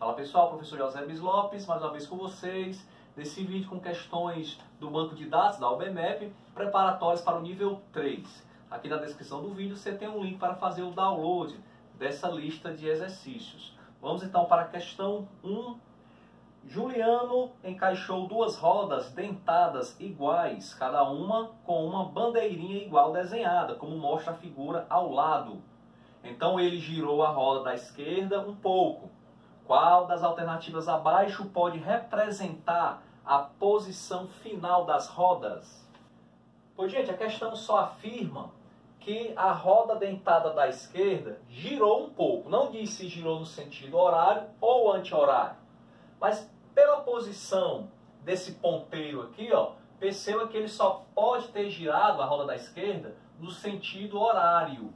Fala pessoal, professor José Bis Lopes, mais uma vez com vocês, nesse vídeo com questões do banco de dados da UBMEP, preparatórias para o nível 3. Aqui na descrição do vídeo você tem um link para fazer o download dessa lista de exercícios. Vamos então para a questão 1. Juliano encaixou duas rodas dentadas iguais, cada uma com uma bandeirinha igual desenhada, como mostra a figura ao lado. Então ele girou a roda da esquerda um pouco. Qual das alternativas abaixo pode representar a posição final das rodas? Pois, gente, a questão só afirma que a roda dentada da esquerda girou um pouco. Não diz se girou no sentido horário ou anti-horário. Mas pela posição desse ponteiro aqui, ó, perceba que ele só pode ter girado a roda da esquerda no sentido horário.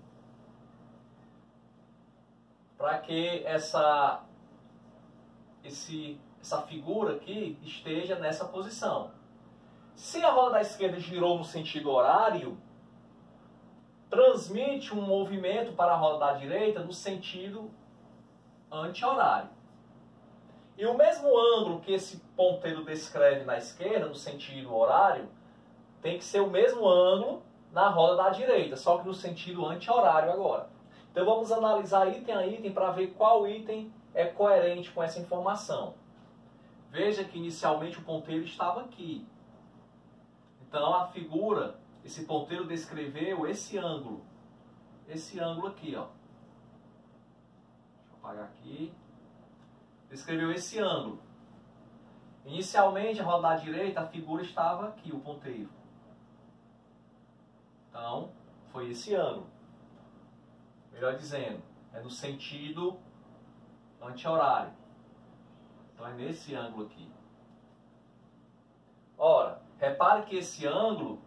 Para que essa figura aqui esteja nessa posição. Se a roda da esquerda girou no sentido horário, transmite um movimento para a roda da direita no sentido anti-horário. E o mesmo ângulo que esse ponteiro descreve na esquerda, no sentido horário, tem que ser o mesmo ângulo na roda da direita, só que no sentido anti-horário agora. Então vamos analisar item a item para ver qual item é coerente com essa informação. Veja que inicialmente o ponteiro estava aqui. Então a figura, esse ponteiro descreveu esse ângulo. Esse ângulo aqui, ó. Deixa eu apagar aqui. Descreveu esse ângulo. Inicialmente a roda da direita, a figura estava aqui, o ponteiro. Então foi esse ângulo. Melhor dizendo, é no sentido anti-horário. Então é nesse ângulo aqui. Ora, repare que esse ângulo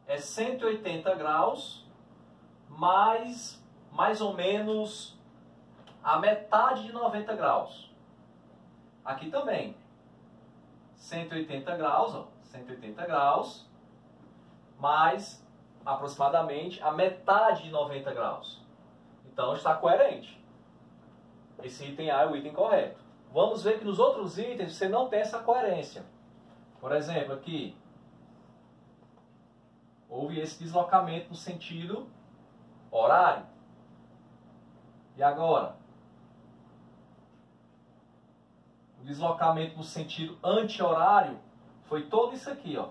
é 180 graus mais ou menos a metade de 90 graus. Aqui também. 180 graus, ó, 180 graus mais aproximadamente a metade de 90 graus. Então está coerente. Esse item A é o item correto. Vamos ver que nos outros itens você não tem essa coerência. Por exemplo, aqui houve esse deslocamento no sentido horário. E agora? O deslocamento no sentido anti-horário foi todo isso aqui, ó.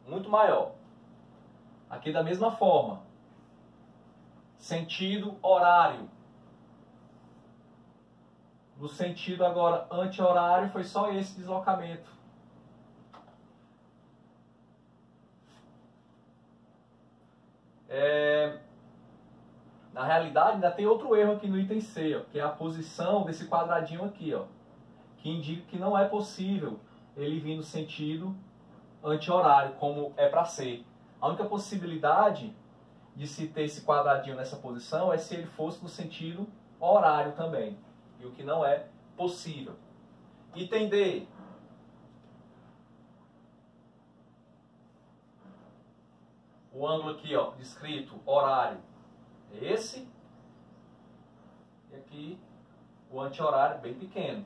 Muito maior. Aqui da mesma forma. Sentido horário. No sentido agora anti-horário foi só esse deslocamento. Na realidade ainda tem outro erro aqui no item C, ó, que é a posição desse quadradinho aqui, ó, que indica que não é possível ele vir no sentido anti-horário, como é para ser. A única possibilidade de se ter esse quadradinho nessa posição é se ele fosse no sentido horário também, e o que não é possível. Item D. O ângulo aqui, ó, descrito, horário, é esse. E aqui o anti-horário bem pequeno.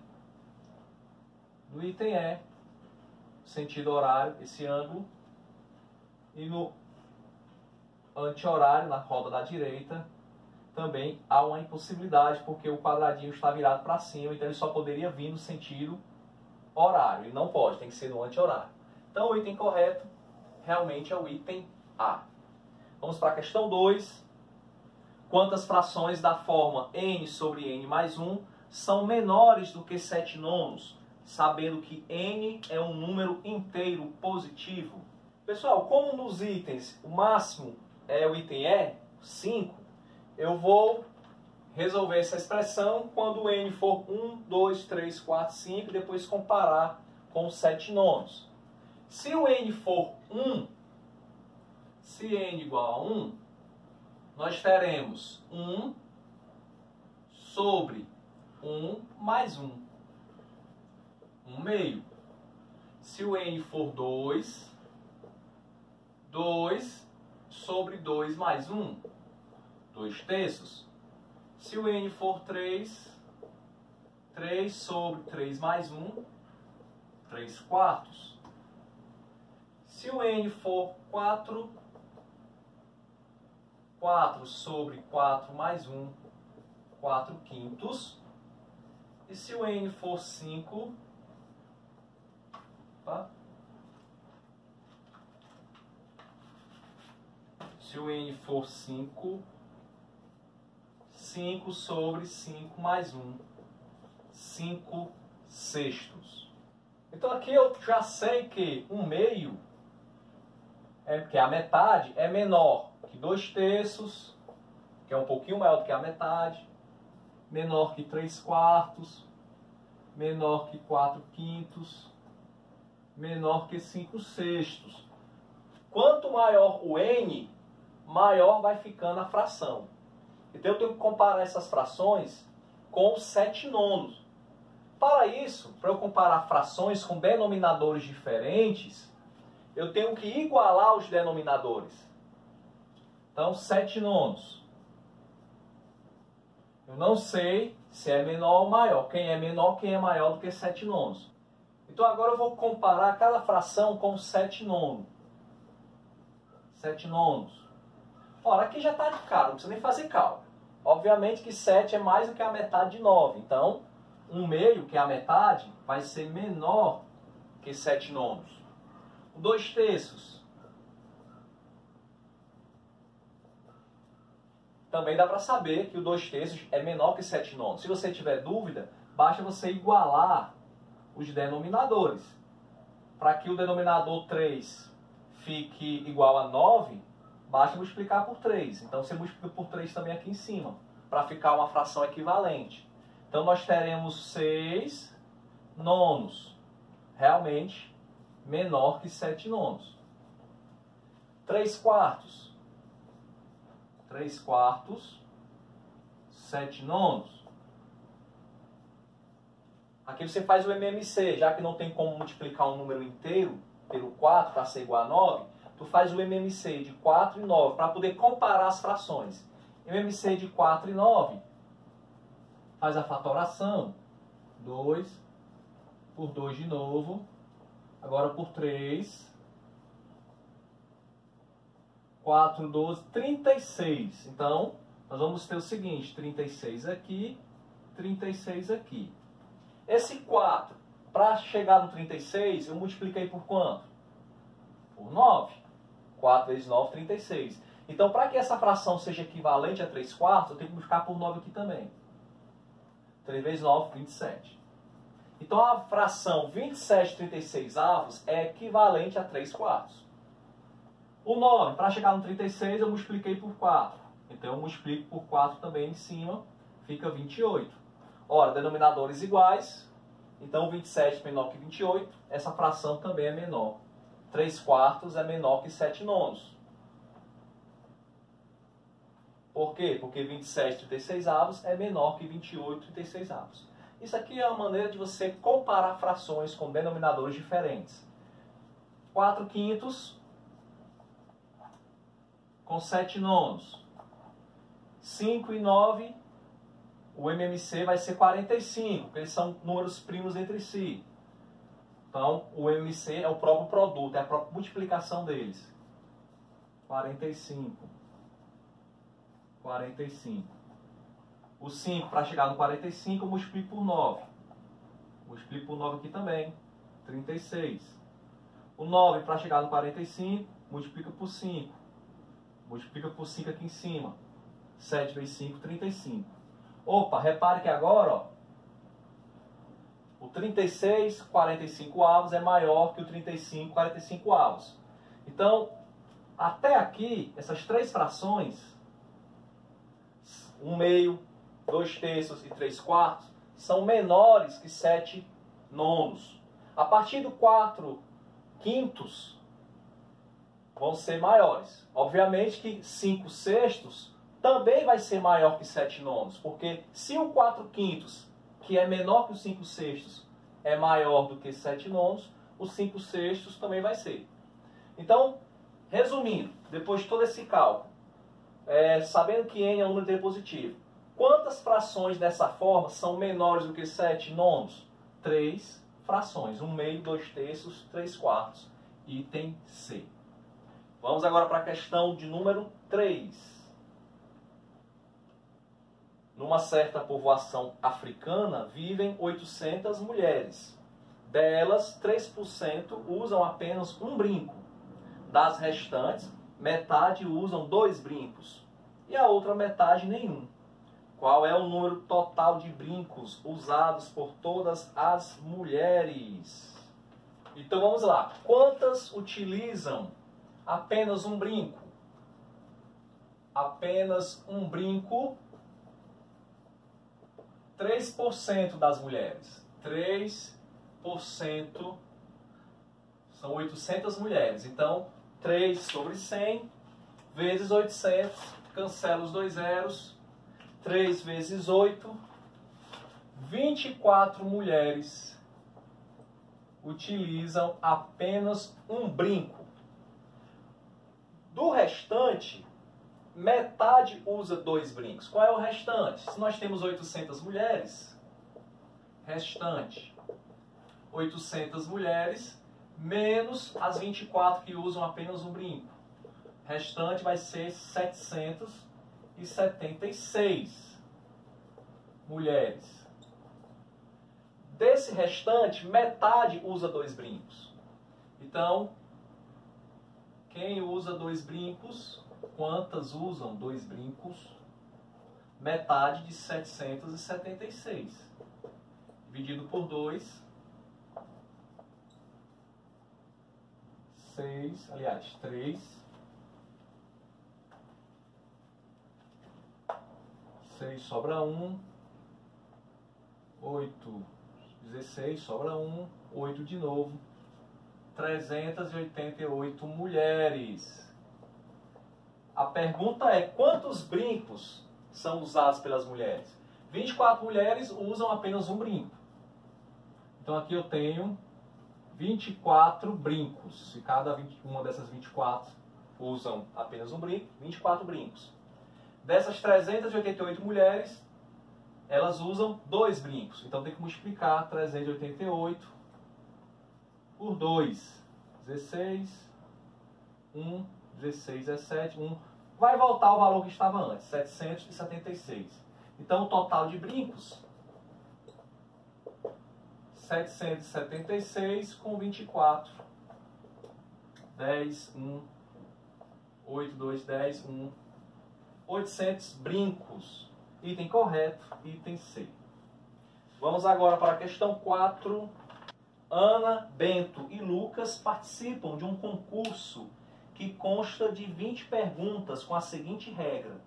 No item E, sentido horário, esse ângulo. E no anti-horário, na roda da direita, também há uma impossibilidade, porque o quadradinho está virado para cima, então ele só poderia vir no sentido horário. E não pode, tem que ser no anti-horário. Então o item correto realmente é o item A. Vamos para a questão 2. Quantas frações da forma n sobre n mais 1 são menores do que 7 nonos, sabendo que n é um número inteiro positivo? Pessoal, como nos itens o máximo é o item E, 5, eu vou resolver essa expressão quando o n for 1, 2, 3, 4, 5 e depois comparar com os 7 nonos. Se o n for 1, se n igual a 1, nós teremos 1 sobre 1 mais 1. 1 meio. Se o n for 2, 2 sobre 2 mais 1. 2 terços. Se o n for 3, 3 sobre 3 mais 1, 3 quartos. Se o n for 4, 4 sobre 4 mais 1, 4 quintos. E se o n for 5, tá? Se o n for 5, 5 sobre 5 mais 1, 5 sextos. Então aqui eu já sei que 1/2, que é a metade, é menor que 2/3, que é um pouquinho maior do que a metade, menor que 3 quartos, menor que 4 quintos, menor que 5 sextos. Quanto maior o n, maior vai ficando a fração. Então eu tenho que comparar essas frações com os 7/9. Para isso, para eu comparar frações com denominadores diferentes, eu tenho que igualar os denominadores. Então, 7/9. Eu não sei se é menor ou maior. Quem é menor, quem é maior do que 7/9. Então agora eu vou comparar cada fração com 7/9. 7/9. Ora, aqui já está de cara, não precisa nem fazer cálculo. Obviamente que 7 é mais do que a metade de 9. Então, 1/2, que é a metade, vai ser menor que 7/9. O 2/3. Também dá para saber que o 2/3 é menor que 7/9. Se você tiver dúvida, basta você igualar os denominadores. Para que o denominador 3 fique igual a 9, basta multiplicar por 3. Então você multiplica por 3 também aqui em cima, para ficar uma fração equivalente. Então nós teremos 6/9, realmente menor que 7/9. 3 quartos. 3 quartos, 7/9. Aqui você faz o MMC, já que não tem como multiplicar um número inteiro pelo 4 para ser igual a 9, tu faz o MMC de 4 e 9 para poder comparar as frações. MMC de 4 e 9, faz a fatoração. 2 por 2 de novo, agora por 3. 4, 12, 36. Então, nós vamos ter o seguinte, 36 aqui, 36 aqui. Esse 4, para chegar no 36, eu multipliquei por quanto? Por 9. 4 vezes 9, 36. Então, para que essa fração seja equivalente a 3 quartos, eu tenho que multiplicar por 9 aqui também. 3 vezes 9, 27. Então, a fração 27/36 é equivalente a 3 quartos. O 9, para chegar no 36, eu multipliquei por 4. Então, eu multiplico por 4 também em cima, fica 28. Ora, denominadores iguais, então 27 menor que 28, essa fração também é menor. 3 quartos é menor que 7/9. Por quê? Porque 27/36 é menor que 28/36. Isso aqui é uma maneira de você comparar frações com denominadores diferentes. 4 quintos com 7/9. 5 e 9, o MMC vai ser 45, porque eles são números primos entre si. Então, o MMC é o próprio produto, é a própria multiplicação deles. 45. 45. O 5, para chegar no 45, eu multiplico por 9. Multiplico por 9 aqui também. 36. O 9, para chegar no 45, multiplica por 5. Multiplica por 5 aqui em cima. 7 vezes 5, 35. Opa, repare que agora, ó, o 36, 45 avos é maior que o 35, 45 avos. Então, até aqui, essas três frações, 1/2, 2/3 e 3 quartos, são menores que 7/9. A partir do 4 quintos, vão ser maiores. Obviamente que 5 sextos também vai ser maior que 7/9, porque se o 4 quintos, que é menor que os 5 sextos, é maior do que 7/9, os 5 sextos também vai ser. Então, resumindo, depois de todo esse cálculo, sabendo que n é um número inteiro positivo, Quantas frações dessa forma são menores do que 7 nonos? 3 frações. 1/2, 2/3, 3/4. Item C. Vamos agora para a questão de número 3. Numa certa povoação africana vivem 800 mulheres. Delas, 3% usam apenas um brinco. Das restantes, metade usam 2 brincos. E a outra metade nenhum. Qual é o número total de brincos usados por todas as mulheres? Então vamos lá. Quantas utilizam apenas um brinco? Apenas um brinco. 3% das mulheres. 3% são 800 mulheres. Então, 3 sobre 100 vezes 800. Cancela os 2 zeros. 3 vezes 8. 24 mulheres utilizam apenas um brinco. Do restante, metade usa 2 brincos. Qual é o restante? Se nós temos 800 mulheres, restante 800 mulheres menos as 24 que usam apenas um brinco. Restante vai ser 776 mulheres. Desse restante, metade usa 2 brincos. Então, quem usa 2 brincos? Quantas usam 2 brincos? Metade de 776. Dividido por 2. 6, aliás, 3. 6 sobra 1. 8, 16 sobra 1. 8 de novo. 388 mulheres. A pergunta é, quantos brincos são usados pelas mulheres? 24 mulheres usam apenas um brinco. Então aqui eu tenho 24 brincos. Se cada uma dessas 24 usam apenas um brinco, 24 brincos. Dessas 388 mulheres, elas usam 2 brincos. Então tem que multiplicar 388 por 2. 16, 1, 16 é 7, 1. Vai voltar ao valor que estava antes, 776. Então o total de brincos, 776 com 24. 10, 1, 8, 2, 10, 1. 800 brincos. Item correto, item C. Vamos agora para a questão 4. Ana, Bento e Lucas participam de um concurso que consta de 20 perguntas com a seguinte regra.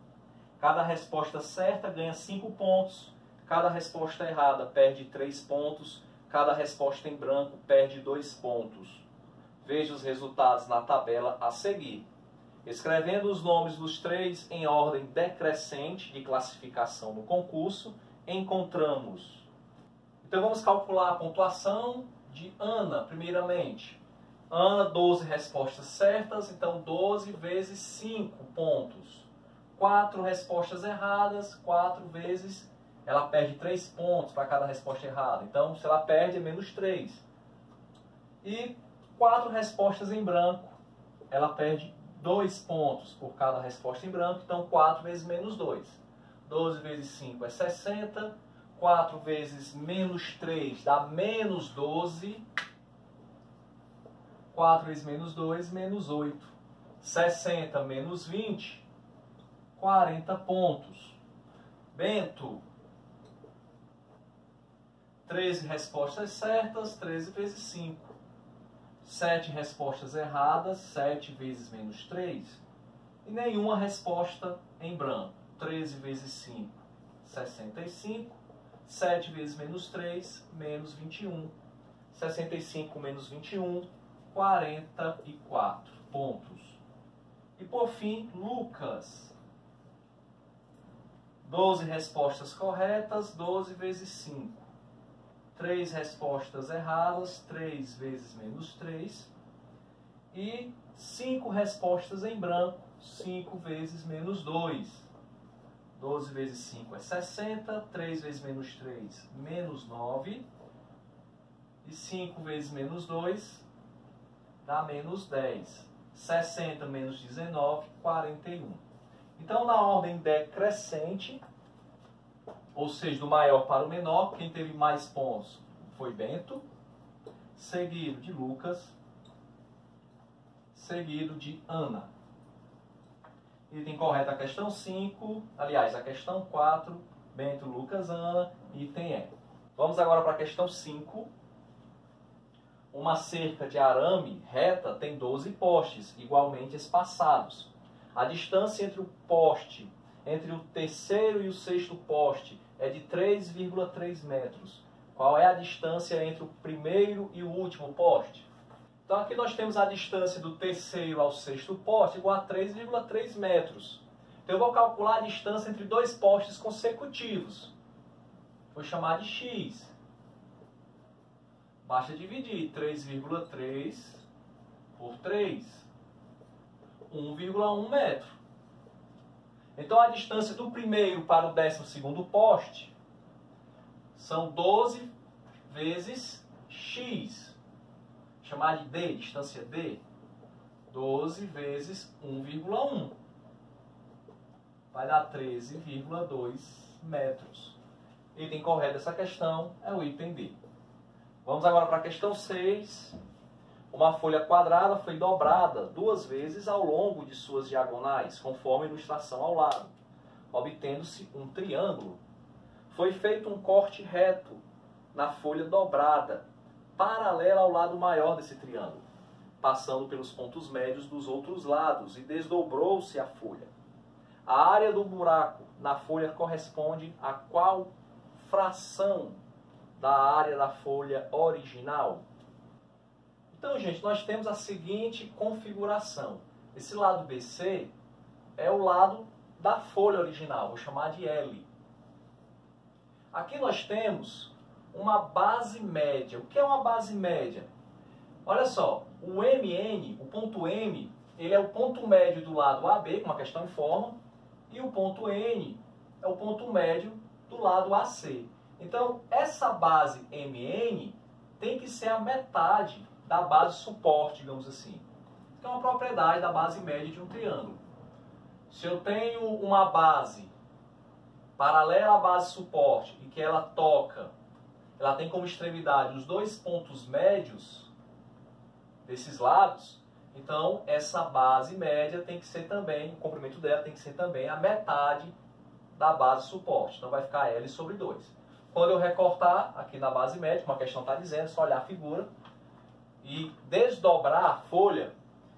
Cada resposta certa ganha 5 pontos, cada resposta errada perde 3 pontos, cada resposta em branco perde 2 pontos. Veja os resultados na tabela a seguir. Escrevendo os nomes dos 3 em ordem decrescente de classificação no concurso, encontramos. Então vamos calcular a pontuação de Ana, primeiramente. Ana, 12 respostas certas, então 12 vezes 5 pontos. 4 respostas erradas, 4 vezes... Ela perde 3 pontos para cada resposta errada. Então, se ela perde, é menos 3. E 4 respostas em branco, ela perde 2 pontos por cada resposta em branco. Então, 4 vezes menos 2. 12 vezes 5 é 60. 4 vezes menos 3 dá menos 12. 4 vezes menos 2, menos 8. 60 menos 20, 40 pontos. Bento, 13 respostas certas, 13 vezes 5. 7 respostas erradas, 7 vezes menos 3. E nenhuma resposta em branco. 13 vezes 5, 65. 7 vezes menos 3, menos 21. 65 menos 21, 44 pontos. E por fim, Lucas. 12 respostas corretas, 12 vezes 5. 3 respostas erradas, 3 vezes menos 3. E 5 respostas em branco, 5 vezes menos 2. 12 vezes 5 é 60. 3 vezes menos 3, menos 9. E 5 vezes menos 2 dá menos 10. 60 menos 19, 41. Então, na ordem decrescente, ou seja, do maior para o menor, quem teve mais pontos foi Bento, seguido de Lucas, seguido de Ana. Item correto a questão 5, aliás, a questão 4, Bento, Lucas, Ana, item E. Vamos agora para a questão 5. Uma cerca de arame reta tem 12 postes, igualmente espaçados. A distância entre o terceiro e o sexto poste é de 3,3 metros. Qual é a distância entre o primeiro e o último poste? Então aqui nós temos a distância do terceiro ao sexto poste igual a 3,3 metros. Então eu vou calcular a distância entre dois postes consecutivos. Vou chamar de x. Basta dividir 3,3 por 3. 1,1 metro. Então a distância do primeiro para o 12º poste são 12 vezes x. Chamar de D, distância D. 12 vezes 1,1. Vai dar 13,2 metros. Item correto dessa questão é o item D. Vamos agora para a questão 6. Uma folha quadrada foi dobrada 2 vezes ao longo de suas diagonais, conforme a ilustração ao lado, obtendo-se um triângulo. Foi feito um corte reto na folha dobrada, paralela ao lado maior desse triângulo, passando pelos pontos médios dos outros lados, e desdobrou-se a folha. A área do buraco na folha corresponde a qual fração da área da folha original? Então, gente, nós temos a seguinte configuração. Esse lado BC é o lado da folha original, vou chamar de L. Aqui nós temos uma base média. O que é uma base média? Olha só, o MN, o ponto M, ele é o ponto médio do lado AB, com uma questão em forma, e o ponto N é o ponto médio do lado AC. Então, essa base MN tem que ser a metade da base suporte, digamos assim. Que é uma propriedade da base média de um triângulo. Se eu tenho uma base paralela à base suporte e que ela tem como extremidade os dois pontos médios desses lados, então essa base média tem que ser também, o comprimento dela tem que ser também a metade da base suporte. Então vai ficar L sobre 2. Quando eu recortar aqui na base média, como a questão está dizendo, é só olhar a figura e desdobrar a folha,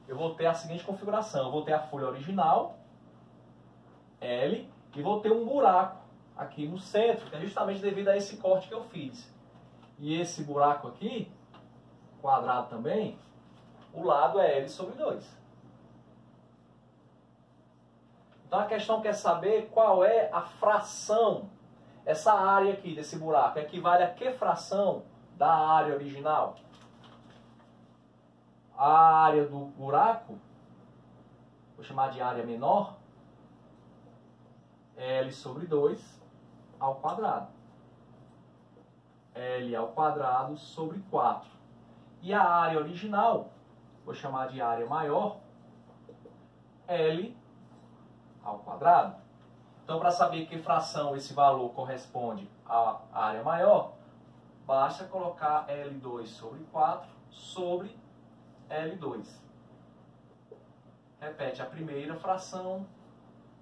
eu vou ter a seguinte configuração. Eu vou ter a folha original, L, e vou ter um buraco aqui no centro, que é justamente devido a esse corte que eu fiz. E esse buraco aqui, quadrado também, o lado é L sobre 2. Então a questão quer saber qual é a fração. Essa área aqui desse buraco equivale a que fração da área original? A área do buraco, vou chamar de área menor, L sobre 2 ao quadrado. L ao quadrado sobre 4. E a área original, vou chamar de área maior, L ao quadrado. Então, para saber que fração esse valor corresponde à área maior, basta colocar L2 sobre 4 sobre L2. Repete a primeira fração,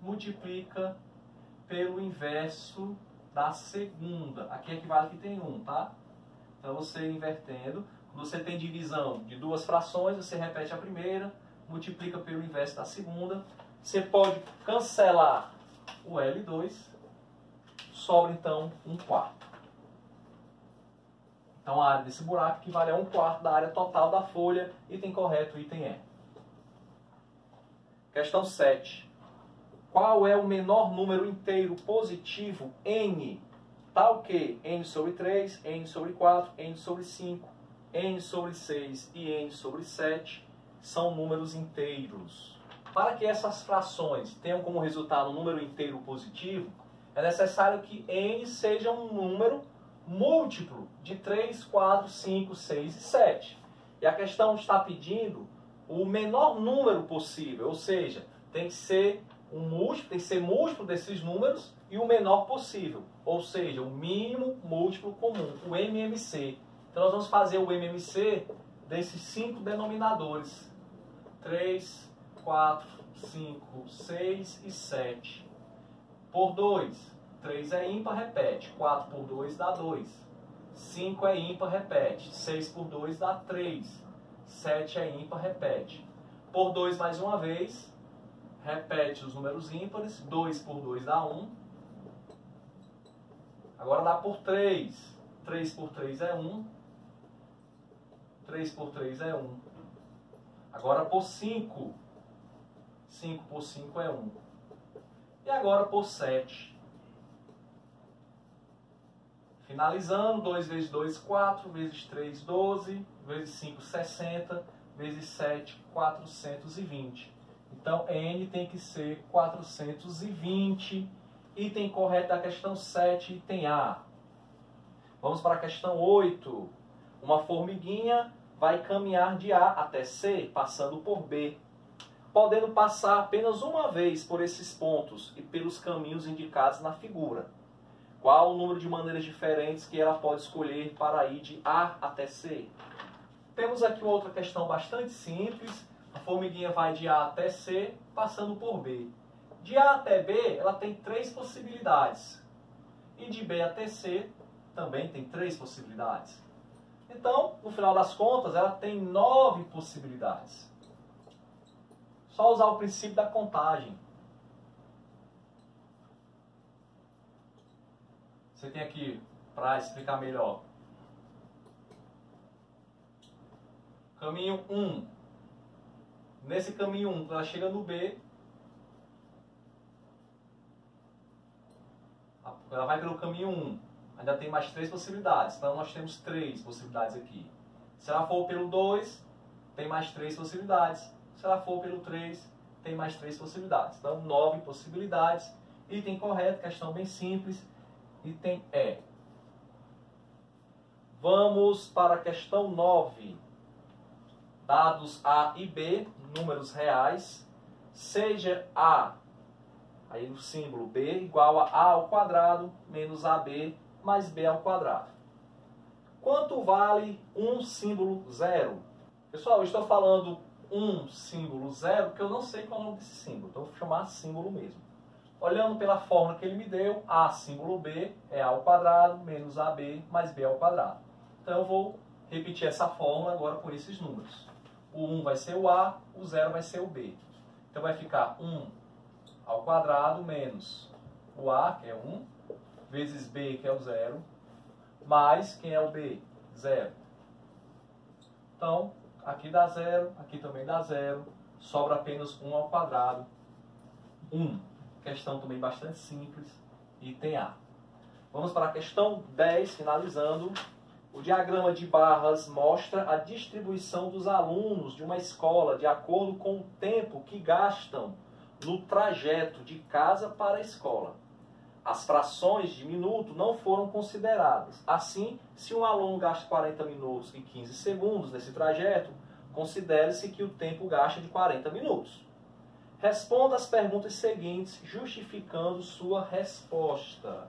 multiplica pelo inverso da segunda. Aqui equivale que tem 1, tá? Então, você invertendo, quando você tem divisão de duas frações, você repete a primeira, multiplica pelo inverso da segunda. Você pode cancelar o L2, sobra então 1/4. Então a área desse buraco equivale a 1/4 da área total da folha. Item correto, item E. Questão 7. Qual é o menor número inteiro positivo n, tal que n sobre 3, n sobre 4, n sobre 5, n sobre 6 e n sobre 7 são números inteiros? Para que essas frações tenham como resultado um número inteiro positivo, é necessário que n seja um número múltiplo de 3, 4, 5, 6 e 7. E a questão está pedindo o menor número possível, ou seja, tem que ser múltiplo desses números e o menor possível, ou seja, o mínimo múltiplo comum, o MMC. Então nós vamos fazer o MMC desses 5 denominadores: 3, 4, 5, 6 e 7. Por 2. 3 é ímpar, repete. 4 por 2 dá 2. 5 é ímpar, repete. 6 por 2 dá 3. 7 é ímpar, repete. Por 2 mais uma vez, repete os números ímpares. 2 por 2 dá 1. Agora dá por 3. 3 por 3 é 1. 3 por 3 é 1. Agora por 5. 5 por 5 é 1. E agora por 7. Finalizando, 2 vezes 2, 4, vezes 3, 12, vezes 5, 60, vezes 7, 420. Então, n tem que ser 420. Item correto da questão 7, item A. Vamos para a questão 8. Uma formiguinha vai caminhar de A até C, passando por B, podendo passar apenas uma vez por esses pontos e pelos caminhos indicados na figura. Qual o número de maneiras diferentes que ela pode escolher para ir de A até C? Temos aqui uma outra questão bastante simples. A formiguinha vai de A até C, passando por B. De A até B, ela tem 3 possibilidades. E de B até C, também tem 3 possibilidades. Então, no final das contas, ela tem 9 possibilidades. Só usar o princípio da contagem. Você tem aqui, para explicar melhor, caminho 1. Nesse caminho 1, quando ela chega no B, ela vai pelo caminho 1. Ainda tem mais 3 possibilidades. Então nós temos 3 possibilidades aqui. Se ela for pelo 2, tem mais 3 possibilidades. Se ela for pelo 3, tem mais 3 possibilidades. Então 9 possibilidades. Item correto, questão bem simples. Item E. Vamos para a questão 9. Dados A e B, números reais, seja A, aí o símbolo B, igual a ao quadrado, menos AB, mais B ao quadrado. Quanto vale um símbolo zero? Pessoal, eu estou falando um símbolo zero, porque eu não sei qual é o nome desse símbolo, então eu vou chamar símbolo mesmo. Olhando pela fórmula que ele me deu, A símbolo B é A ao quadrado, menos AB, mais B ao quadrado. Então eu vou repetir essa fórmula agora por esses números. O 1 vai ser o A, o 0 vai ser o B. Então vai ficar 1 ao quadrado menos o A, que é 1, vezes B, que é o 0, mais quem é o B? 0. Então, aqui dá 0, aqui também dá 0, sobra apenas 1 ao quadrado, 1. Questão também bastante simples, item A. Vamos para a questão 10, finalizando. O diagrama de barras mostra a distribuição dos alunos de uma escola de acordo com o tempo que gastam no trajeto de casa para a escola. As frações de minuto não foram consideradas. Assim, se um aluno gasta 40 minutos e 15 segundos nesse trajeto, considere-se que o tempo gasto é de 40 minutos. Responda as perguntas seguintes, justificando sua resposta.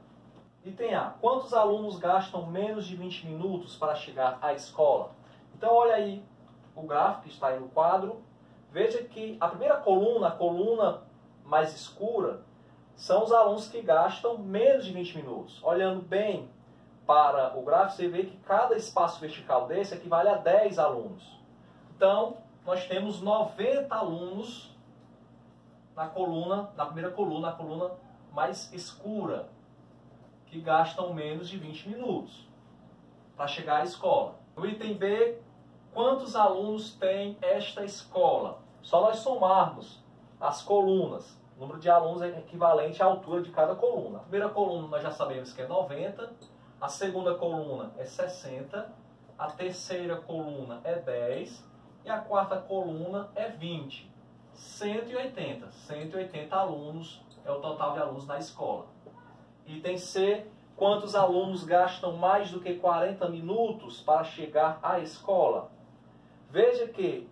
Item A. Quantos alunos gastam menos de 20 minutos para chegar à escola? Então, olha aí o gráfico que está aí no quadro. Veja que a primeira coluna, a coluna mais escura, são os alunos que gastam menos de 20 minutos. Olhando bem para o gráfico, você vê que cada espaço vertical desse equivale a 10 alunos. Então, nós temos 90 alunos na primeira coluna, a coluna mais escura, que gastam menos de 20 minutos para chegar à escola. No item B, quantos alunos tem esta escola? Só nós somarmos as colunas. O número de alunos é equivalente à altura de cada coluna. A primeira coluna nós já sabemos que é 90, a segunda coluna é 60, a terceira coluna é 10 e a quarta coluna é 20. 180. 180 alunos é o total de alunos na escola. Item C, quantos alunos gastam mais do que 40 minutos para chegar à escola? Veja que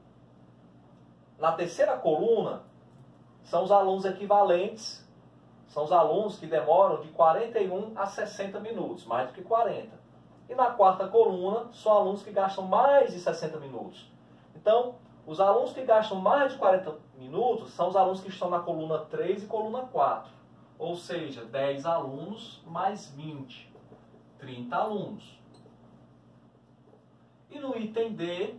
na terceira coluna são os alunos equivalentes, são os alunos que demoram de 41 a 60 minutos, mais do que 40. E na quarta coluna são alunos que gastam mais de 60 minutos. Então, os alunos que gastam mais de 40 minutos são os alunos que estão na coluna 3 e coluna 4. Ou seja, 10 alunos mais 20. 30 alunos. E no item D,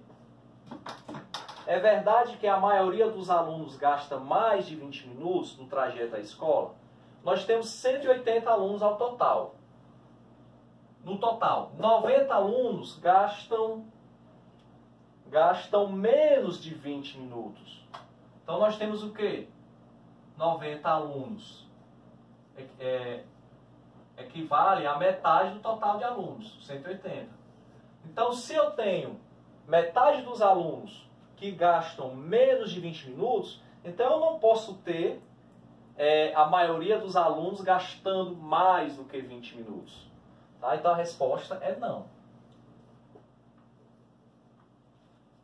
é verdade que a maioria dos alunos gasta mais de 20 minutos no trajeto à escola? Nós temos 180 alunos ao total. No total, 90 alunos gastam menos de 20 minutos. Então nós temos o quê? 90 alunos. Equivale a metade do total de alunos, 180. Então, se eu tenho metade dos alunos que gastam menos de 20 minutos, então eu não posso ter a maioria dos alunos gastando mais do que 20 minutos. Tá? Então a resposta é não.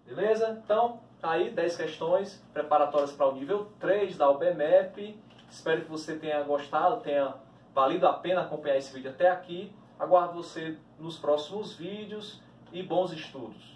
Beleza? Então, tá aí 10 questões preparatórias para o nível 3 da UBMEP. Espero que você tenha gostado, tenha valido a pena acompanhar esse vídeo até aqui. Aguardo você nos próximos vídeos e bons estudos.